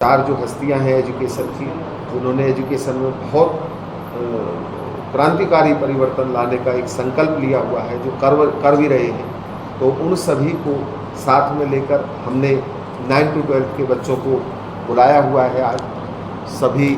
चार जो हस्तियां हैं एजुकेशन की, उन्होंने एजुकेशन में बहुत क्रांतिकारी परिवर्तन लाने का एक संकल्प लिया हुआ है, जो कर भी रहे हैं। तो उन सभी को साथ में लेकर हमने 9 to 12 के बच्चों को बुलाया हुआ है। आज सभी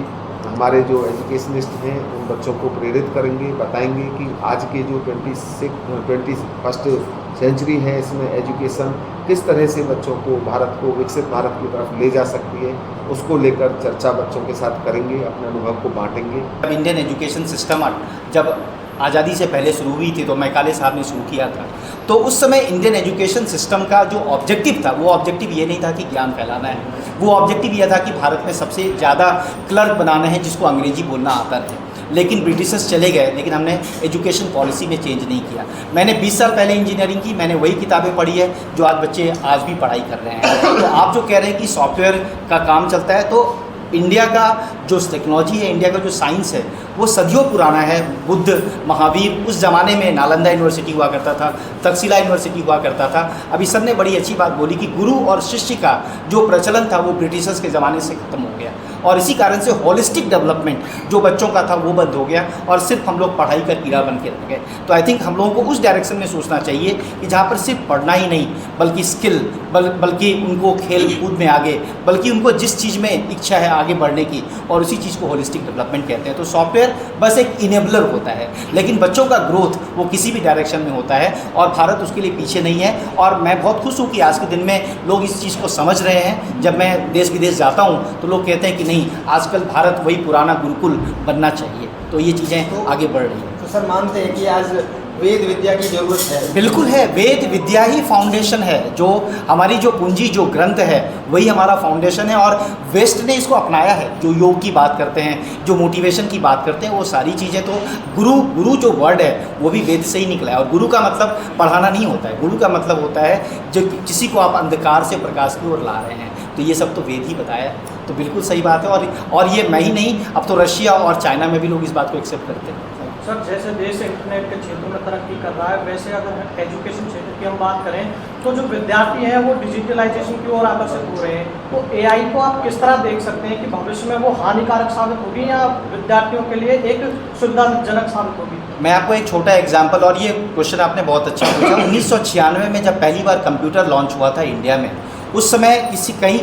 हमारे जो एजुकेशनिस्ट हैं उन बच्चों को प्रेरित करेंगे, बताएंगे कि आज के जो 21st सेंचुरी है, इसमें एजुकेशन किस तरह से बच्चों को भारत को विकसित भारत की तरफ ले जा सकती है, उसको लेकर चर्चा बच्चों के साथ करेंगे, अपने अनुभव को बांटेंगे। जब इंडियन एजुकेशन सिस्टम जब आज़ादी से पहले शुरू हुई थी तो मैकाले साहब ने शुरू किया था, तो उस समय इंडियन एजुकेशन सिस्टम का जो ऑब्जेक्टिव था वो ऑब्जेक्टिव ये नहीं था कि ज्ञान फैलाना है, वो ऑब्जेक्टिव ये था कि भारत में सबसे ज़्यादा क्लर्क बनाना है जिसको अंग्रेजी बोलना आता है। लेकिन ब्रिटिशर्स चले गए, लेकिन हमने एजुकेशन पॉलिसी में चेंज नहीं किया। मैंने 20 साल पहले इंजीनियरिंग की, मैंने वही किताबें पढ़ी है जो आज बच्चे आज भी पढ़ाई कर रहे हैं। तो आप जो कह रहे हैं कि सॉफ्टवेयर का काम चलता है, तो इंडिया का जो टेक्नोलॉजी है, इंडिया का जो साइंस है, वो सदियों पुराना है। बुद्ध, महावीर, उस ज़माने में नालंदा यूनिवर्सिटी हुआ करता था, तक्षशिला यूनिवर्सिटी हुआ करता था। अभी सर ने बड़ी अच्छी बात बोली कि गुरु और शिष्य का जो प्रचलन था वो ब्रिटिशर्स के ज़माने से ख़त्म हो गया, और इसी कारण से होलिस्टिक डेवलपमेंट जो बच्चों का था वो बंद हो गया, और सिर्फ हम लोग पढ़ाई का कीड़ा बन के रह गए। तो आई थिंक हम लोगों को उस डायरेक्शन में सोचना चाहिए कि जहाँ पर सिर्फ पढ़ना ही नहीं, बल्कि स्किल, बल्कि उनको खेल कूद में आगे, बल्कि उनको जिस चीज़ में इच्छा है आगे बढ़ने की, और उसी चीज़ को होलिस्टिक डेवलपमेंट कहते हैं। तो सॉफ्टवेयर बस एक इनेबलर होता है, लेकिन बच्चों का ग्रोथ वो किसी भी डायरेक्शन में होता है, और भारत उसके लिए पीछे नहीं है। और मैं बहुत खुश हूँ कि आज के दिन में लोग इस चीज़ को समझ रहे हैं। जब मैं देश विदेश जाता हूँ तो लोग कहते हैं कि नहीं, आजकल भारत वही पुराना गुरुकुल बनना चाहिए। तो ये चीज़ें आगे बढ़ रही हैं। तो सर मानते हैं कि आज वेद विद्या की जरूरत है? बिल्कुल है, वेद विद्या ही फाउंडेशन है। जो हमारी जो पूंजी, जो ग्रंथ है, वही हमारा फाउंडेशन है। और वेस्ट ने इसको अपनाया है। जो योग की बात करते हैं, जो मोटिवेशन की बात करते हैं, वो सारी चीज़ें तो गुरु जो वर्ड है वो भी वेद से ही निकला है। और गुरु का मतलब पढ़ाना नहीं होता है, गुरु का मतलब होता है जो किसी को आप अंधकार से प्रकाश की ओर ला रहे हैं। तो ये सब तो वेद ही बताया है। तो बिल्कुल सही बात है। और ये मैं ही नहीं, अब तो रशिया और चाइना में भी लोग इस बात को एक्सेप्ट करते हैं। सर, जैसे देश इंटरनेट के क्षेत्र में तरक्की कर रहा है, वैसे अगर एजुकेशन क्षेत्र की हम बात करें तो जो विद्यार्थी हैं वो डिजिटलाइजेशन की ओर आकर्षित हो रहे हैं। तो एआई को आप किस तरह देख सकते हैं कि भविष्य में वो हानिकारक साबित होगी या विद्यार्थियों के लिए एक सुविधाजनक साबित होगी? मैं आपको एक छोटा एग्जाम्पल, और ये क्वेश्चन आपने बहुत अच्छा पूछा। 1996 में जब पहली बार कंप्यूटर लॉन्च हुआ था इंडिया में, उस समय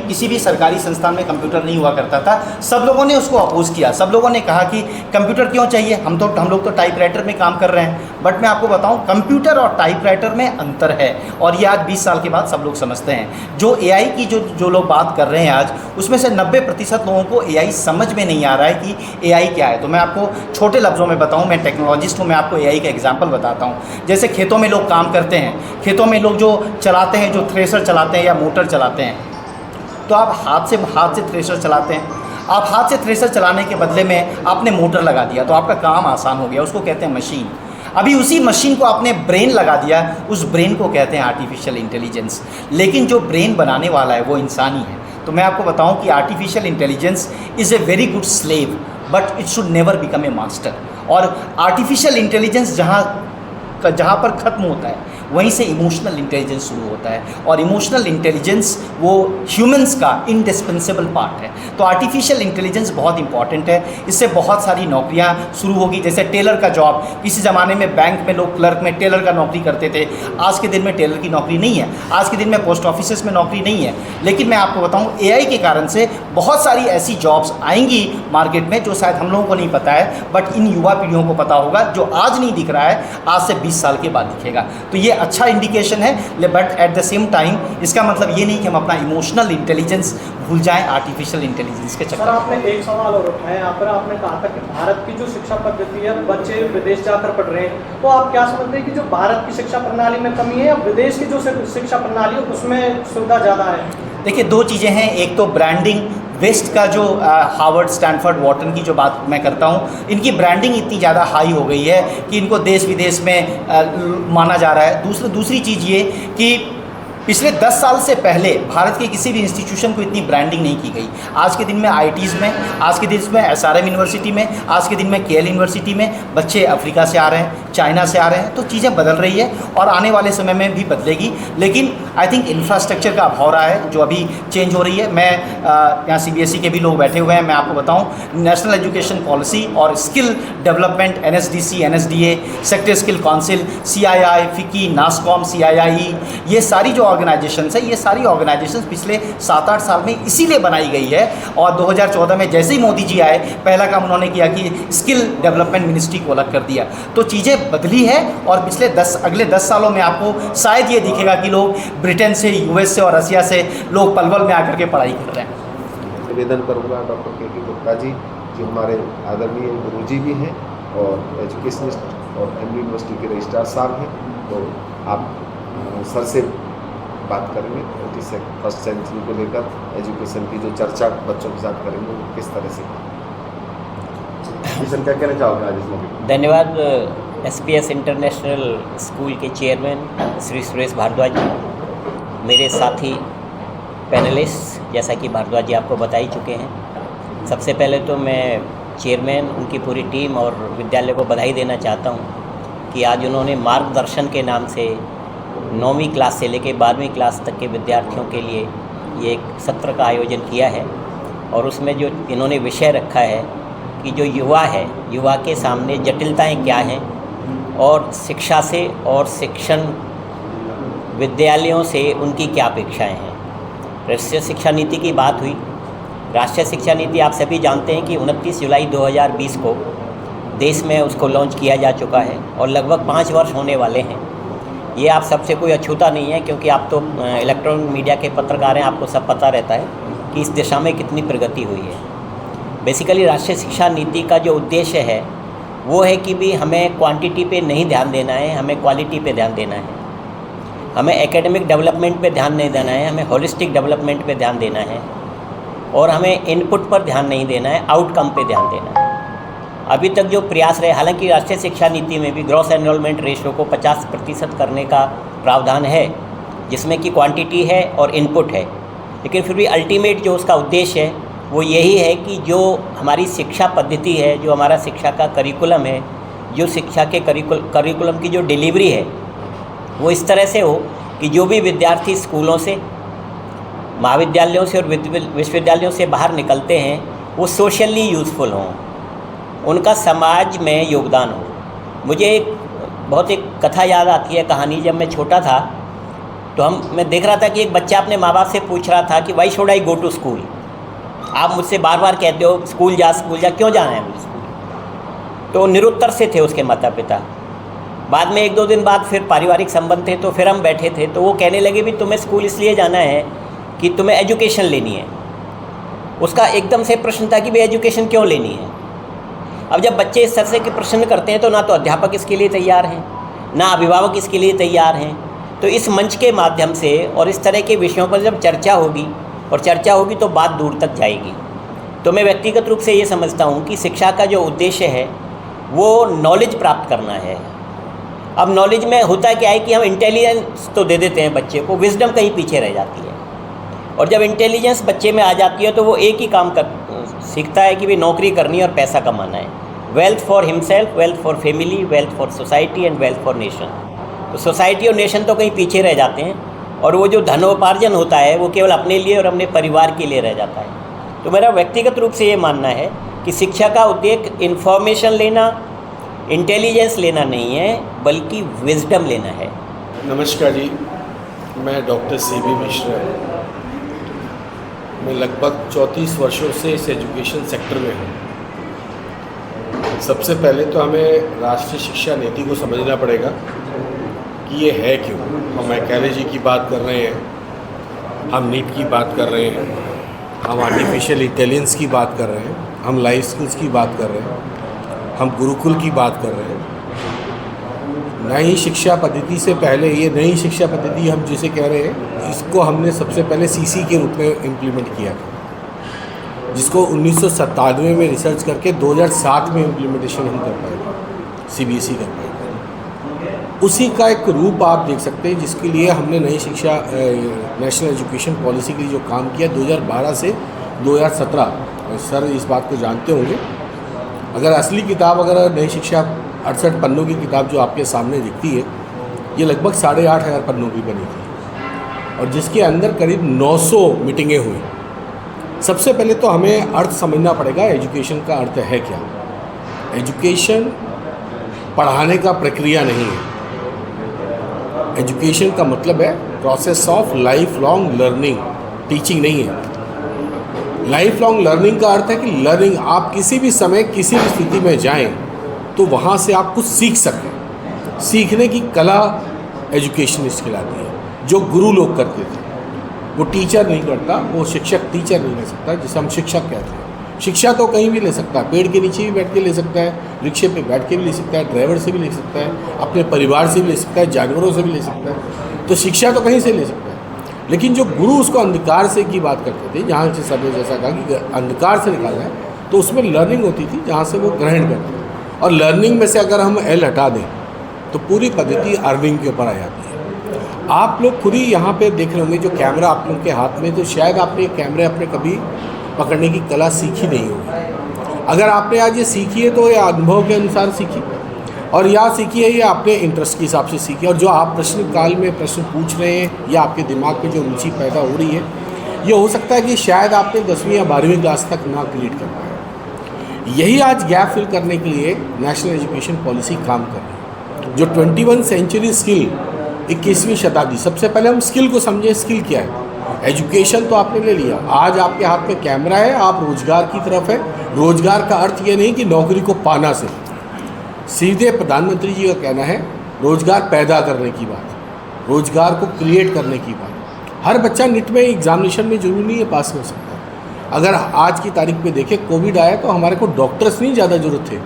किसी भी सरकारी संस्थान में कंप्यूटर नहीं हुआ करता था। सब लोगों ने उसको अपोज किया। सब लोगों ने कहा कि कंप्यूटर क्यों चाहिए, हम लोग तो टाइपराइटर में काम कर रहे हैं। बट मैं आपको बताऊं, कंप्यूटर और टाइपराइटर में अंतर है, और ये आज 20 साल के बाद सब लोग समझते हैं। जो एआई की जो लोग बात कर रहे हैं आज, उसमें से 90% लोगों को एआई समझ में नहीं आ रहा है कि एआई क्या है। तो मैं आपको छोटे लफ्ज़ों में बताऊँ, मैं टेक्नोलॉजिस्ट हूँ, मैं आपको एआई का एग्जाम्पल बताता हूँ। जैसे खेतों में लोग काम करते हैं, खेतों में लोग जो चलाते हैं, जो थ्रेशर चलाते हैं या मोटर चलाते हैं, तो आप हाथ से थ्रेशर चलाते हैं। आप हाथ से थ्रेशर चलाने के बदले में आपने मोटर लगा दिया, तो आपका काम आसान हो गया, उसको कहते हैं मशीन। अभी उसी मशीन को आपने ब्रेन लगा दिया, उस ब्रेन को कहते हैं आर्टिफिशियल इंटेलिजेंस। लेकिन जो ब्रेन बनाने वाला है वो इंसान ही है। तो मैं आपको बताऊं कि artificial intelligence is a very good slave, but it should never become a master. और आर्टिफिशियल इंटेलिजेंस जहाँ पर ख़त्म होता है, वहीं से इमोशनल इंटेलिजेंस शुरू होता है, और इमोशनल इंटेलिजेंस वो ह्यूमंस का इंडिस्पेंसेबल पार्ट है। तो आर्टिफिशियल इंटेलिजेंस बहुत इंपॉर्टेंट है। इससे बहुत सारी नौकरियां शुरू होगी। जैसे टेलर का जॉब, किसी ज़माने में बैंक में लोग क्लर्क में टेलर का नौकरी करते थे, आज के दिन में टेलर की नौकरी नहीं है, आज के दिन में पोस्ट ऑफिस में नौकरी नहीं है। लेकिन मैं आपको बताऊँ, एआई के कारण से बहुत सारी ऐसी जॉब्स आएंगी मार्केट में जो शायद हम लोगों को नहीं पता है, बट इन युवा पीढ़ियों को पता होगा। जो आज नहीं दिख रहा है, आज से 20 साल के बाद दिखेगा। तो ये अच्छा इंडिकेशन है, but at the same time इसका मतलब ये नहीं कि हम अपना इमोशनल इंटेलिजेंस भूल जाएं आर्टिफिशियल इंटेलिजेंस के चक्कर। सर, आपने एक सवाल और उठाया यहाँ पर, आपने कहा था कि भारत की जो शिक्षा पद्धति है, बच्चे विदेश जाकर पढ़ रहे हैं। तो आप क्या समझते हैं कि जो भारत की शिक्षा प्रणाली में कमी है या विदेश की जो शिक्षा प्रणाली है उसमें सुविधा ज़्यादा है? देखिए, दो चीज़ें हैं। एक तो ब्रांडिंग, वेस्ट का जो हार्वर्ड, स्टैनफोर्ड, वॉटन की जो बात मैं करता हूँ, इनकी ब्रांडिंग इतनी ज़्यादा हाई हो गई है कि इनको देश विदेश में माना जा रहा है। दूसरी चीज़ ये कि पिछले 10 साल से पहले भारत के किसी भी इंस्टीट्यूशन को इतनी ब्रांडिंग नहीं की गई। आज के दिन में आईआईटीज़ में, आज के दिन में एसआरएम यूनिवर्सिटी में, आज के दिन में केएल यूनिवर्सिटी में बच्चे अफ्रीका से आ रहे हैं, चाइना से आ रहे हैं। तो चीज़ें बदल रही है और आने वाले समय में भी बदलेगी, लेकिन आई थिंक इंफ्रास्ट्रक्चर का अभाव रहा है जो अभी चेंज हो रही है। मैं यहाँ सीबीएसई के भी लोग बैठे हुए हैं, मैं आपको बताऊँ नेशनल एजुकेशन पॉलिसी और skill development, NSDC, NSDA, sector skill council, CII, FICCI, NASSCOM, CII, ये सारी जो ऑर्गेनाइजेशंस है, ये सारी ऑर्गेनाइजेशंस पिछले 7-8 साल में इसीलिए बनाई गई है। और 2014 में जैसे ही मोदी जी आए, पहला काम उन्होंने किया कि स्किल डेवलपमेंट मिनिस्ट्री को अलग कर दिया। तो चीज़ें बदली है और अगले 10 सालों में आपको शायद ये दिखेगा कि लोग ब्रिटेन से, यूएस से और रसिया से लोग पलवल में आकर के पढ़ाई कर रहे हैं। निवेदन करूँगा डॉक्टर के गुप्ता जी जो हमारे आदरणीय गुरुजी भी हैं और एजुकेशनिस्ट और एमडी यूनिवर्सिटी के रजिस्ट्रार साहब हैं, तो आप सर से बात करेंगे फर्स्ट सेंचुरी को लेकर एजुकेशन की जो चर्चा बच्चों के साथ करेंगे वो किस तरह से। क्या कहना चाहोगे आज इस मौके? धन्यवाद। एसपीएस इंटरनेशनल स्कूल के चेयरमैन श्री सुरेश भारद्वाज जी, मेरे साथी पैनलिस्ट जैसा कि भारद्वाज जी आपको बता ही चुके हैं। सबसे पहले तो मैं चेयरमैन, उनकी पूरी टीम और विद्यालय को बधाई देना चाहता हूं कि आज उन्होंने मार्गदर्शन के नाम से 9वीं क्लास से लेकर 12वीं क्लास तक के विद्यार्थियों के लिए ये एक सत्र का आयोजन किया है। और उसमें जो इन्होंने विषय रखा है कि जो युवा है, युवा के सामने जटिलताएं क्या हैं और शिक्षा से और शिक्षण विद्यालयों से उनकी क्या अपेक्षाएं हैं। राष्ट्रीय शिक्षा नीति की बात हुई। राष्ट्रीय शिक्षा नीति आप सभी जानते हैं कि 29 जुलाई 2020 को देश में उसको लॉन्च किया जा चुका है और लगभग 5 वर्ष होने वाले हैं। ये आप सबसे कोई अछूता नहीं है क्योंकि आप तो इलेक्ट्रॉनिक मीडिया के पत्रकार हैं, आपको सब पता रहता है कि इस दिशा में कितनी प्रगति हुई है। बेसिकली राष्ट्रीय शिक्षा नीति का जो उद्देश्य है वो है कि भी हमें क्वांटिटी पे नहीं ध्यान देना है, हमें क्वालिटी पे ध्यान देना है। हमें एकेडमिक डेवलपमेंट पे ध्यान नहीं देना है, हमें होलिस्टिक डेवलपमेंट पे ध्यान देना है और हमें इनपुट पर ध्यान नहीं देना है, आउटकम पे ध्यान देना है। अभी तक जो प्रयास रहे, हालांकि राष्ट्रीय शिक्षा नीति में भी ग्रॉस एनरोलमेंट रेशियो को 50% करने का प्रावधान है जिसमें कि क्वांटिटी है और इनपुट है, लेकिन फिर भी अल्टीमेट जो उसका उद्देश्य है वो यही है कि जो हमारी शिक्षा पद्धति है, जो हमारा शिक्षा का करिकुलम है, जो शिक्षा के करिकुलम की जो डिलीवरी है वो इस तरह से हो कि जो भी विद्यार्थी स्कूलों से, महाविद्यालयों से और विश्वविद्यालयों से बाहर निकलते हैं वो सोशली यूज़फुल हों, उनका समाज में योगदान हो। मुझे एक कथा याद आती है, कहानी। जब मैं छोटा था तो मैं देख रहा था कि एक बच्चा अपने माँ बाप से पूछ रहा था कि why should I go to school. आप मुझसे बार बार कहते हो स्कूल जा, क्यों जाना है मुझे स्कूल? तो निरुत्तर से थे उसके माता पिता। बाद में 1-2 दिन बाद फिर पारिवारिक संबंध थे तो फिर हम बैठे थे तो वो कहने लगे भी तुम्हें स्कूल इसलिए जाना है कि तुम्हें एजुकेशन लेनी है। उसका एकदम से प्रश्न था कि भाई एजुकेशन क्यों लेनी है। अब जब बच्चे इस तरह के प्रश्न करते हैं तो ना तो अध्यापक इसके लिए तैयार हैं, ना अभिभावक इसके लिए तैयार हैं। तो इस मंच के माध्यम से और इस तरह के विषयों पर जब चर्चा होगी तो बात दूर तक जाएगी। तो मैं व्यक्तिगत रूप से ये समझता हूँ कि शिक्षा का जो उद्देश्य है वो नॉलेज प्राप्त करना है। अब नॉलेज में होता क्या है कि हम इंटेलिजेंस तो दे देते हैं बच्चे को, विजडम कहीं पीछे रह जाती है। और जब इंटेलिजेंस बच्चे में आ जाती है तो वो एक ही काम सीखता है कि भी नौकरी करनी है और पैसा कमाना है। Wealth for himself, wealth for family, wealth for society and wealth for nation. तो सोसाइटी और नेशन तो कहीं पीछे रह जाते हैं और वो जो धनोपार्जन होता है वो केवल अपने लिए और अपने परिवार के लिए रह जाता है। तो मेरा व्यक्तिगत रूप से ये मानना है कि शिक्षा का उद्देश्य इन्फॉर्मेशन लेना, इंटेलिजेंस लेना नहीं है, बल्कि विजडम लेना है। नमस्कार जी, मैं डॉक्टर सीबी मिश्रा। मैं लगभग 34 वर्षों से इस एजुकेशन सेक्टर में हूँ। सबसे पहले तो हमें राष्ट्रीय शिक्षा नीति को समझना पड़ेगा कि ये है क्यों। हम एकेलॉजी की बात कर रहे हैं, हम नीट की बात कर रहे हैं, हम आर्टिफिशियल इंटेलिजेंस की बात कर रहे हैं, हम लाइफ स्किल्स की बात कर रहे हैं, हम गुरुकुल की बात कर रहे हैं। नई शिक्षा पद्धति से पहले ये नई शिक्षा पद्धति हम जिसे कह रहे हैं, इसको हमने सबसे पहले सीसी के रूप में इम्प्लीमेंट किया था, जिसको 1997 में रिसर्च करके 2007 में इम्प्लीमेंटेशन हम कर पाए, सीबीएसई कर पाए। उसी का एक रूप आप देख सकते हैं, जिसके लिए हमने नई शिक्षा नेशनल एजुकेशन पॉलिसी के लिए जो काम किया 2012 से 2017, सर इस बात को जानते होंगे। अगर असली किताब, अगर नई शिक्षा 68 पन्नों की किताब जो आपके सामने दिखती है, ये लगभग 8,500 पन्नों की बनी थी और जिसके अंदर करीब 900 मीटिंगें हुई। सबसे पहले तो हमें अर्थ समझना पड़ेगा, एजुकेशन का अर्थ है क्या। एजुकेशन पढ़ाने का प्रक्रिया नहीं है। एजुकेशन का मतलब है process of life long learning, teaching नहीं है। लाइफ लॉन्ग लर्निंग का अर्थ है कि लर्निंग, आप किसी भी समय किसी भी स्थिति में जाएं तो वहाँ से आप कुछ सीख सकें। सीखने की कला एजुकेशनिस्ट खिलाती है, जो गुरु लोग करते थे। वो टीचर नहीं करता, वो शिक्षक टीचर नहीं ले सकता, जिसे हम शिक्षक कहते हैं। शिक्षा तो कहीं भी ले सकता है, पेड़ के नीचे भी बैठ के ले सकता है, रिक्शे पे बैठ के भी ले सकता है, ड्राइवर से भी ले सकता है, अपने परिवार से भी ले सकता है, जानवरों से भी ले सकता है। तो शिक्षा तो कहीं से ले सकता है। लेकिन जो गुरु उसको अंधकार से की बात करते थे, जहाँ से सबने जैसा कहा कि अंधकार से निकालना है, तो उसमें लर्निंग होती थी जहाँ से वो ग्रहण करते थे। और लर्निंग में से अगर हम एल हटा दें तो पूरी पद्धति अर्निंग के ऊपर आ जाती है। आप लोग खुद ही यहाँ पे देख रहे होंगे जो कैमरा आप लोगों के हाथ में, तो शायद आपने कैमरे अपने कभी पकड़ने की कला सीखी नहीं होगी। अगर आपने आज ये सीखी है तो ये अनुभव के अनुसार सीखी, और या सीखी है ये आपने इंटरेस्ट के हिसाब से सीखी। और जो आप प्रश्न काल में प्रश्न पूछ रहे हैं या आपके दिमाग में जो रुचि पैदा हो रही है, ये हो सकता है कि शायद आपने 10वीं या 12वीं क्लास तक ना क्रिएट कर पाए। यही आज गैप फिल करने के लिए नेशनल एजुकेशन पॉलिसी काम कर रही है। जो 21 सेंचुरी स्किल, 21वीं शताब्दी, सबसे पहले हम स्किल को समझें। स्किल क्या है? एजुकेशन तो आपने ले लिया, आज आपके हाथ में कैमरा है, आप रोजगार की तरफ है। रोजगार का अर्थ ये नहीं कि नौकरी को पाना से, सीधे प्रधानमंत्री जी का कहना है रोजगार पैदा करने की बात, रोजगार को क्रिएट करने की बात। हर बच्चा नीट में एग्जामिनेशन में जरूरी नहीं है पास हो सकता है। अगर आज की तारीख पे देखें, कोविड आया तो हमारे को डॉक्टर्स नहीं ज़्यादा ज़रूरत थे,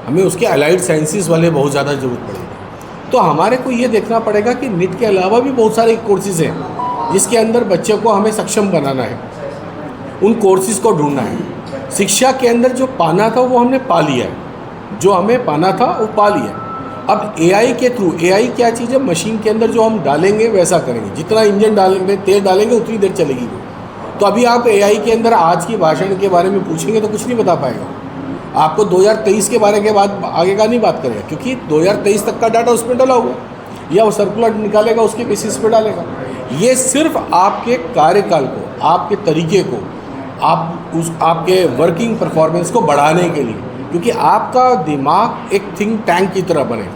हमें उसके अलाइड साइंसेस वाले बहुत ज़्यादा ज़रूरत पड़ेगी। तो हमारे को ये देखना पड़ेगा कि नीट के अलावा भी बहुत सारे कोर्सेज़ हैं जिसके अंदर बच्चों को हमें सक्षम बनाना है, उन कोर्सेज़ को ढूंढना है। शिक्षा के अंदर जो पाना था वो हमने पा लिया है, जो हमें पाना था वो पा लिया। अब एआई के थ्रू, एआई क्या चीज़ है? मशीन के अंदर जो हम डालेंगे वैसा करेंगे, जितना इंजन डालेंगे, तेल डालेंगे, उतनी देर चलेगी वो। तो अभी आप एआई के अंदर आज की भाषण के बारे में पूछेंगे तो कुछ नहीं बता पाएगा आपको। 2023 के बारे के बाद आगे का नहीं बात करेगा, क्योंकि 2023 तक का डाटा उसमें डाला हुआ है, या वो सर्कुलर निकालेगा उसके बेसिस पे डालेगा। ये सिर्फ आपके कार्यकाल को, आपके तरीके को, आपके वर्किंग परफॉर्मेंस को बढ़ाने के लिए, क्योंकि आपका दिमाग एक थिंक टैंक की तरह बने।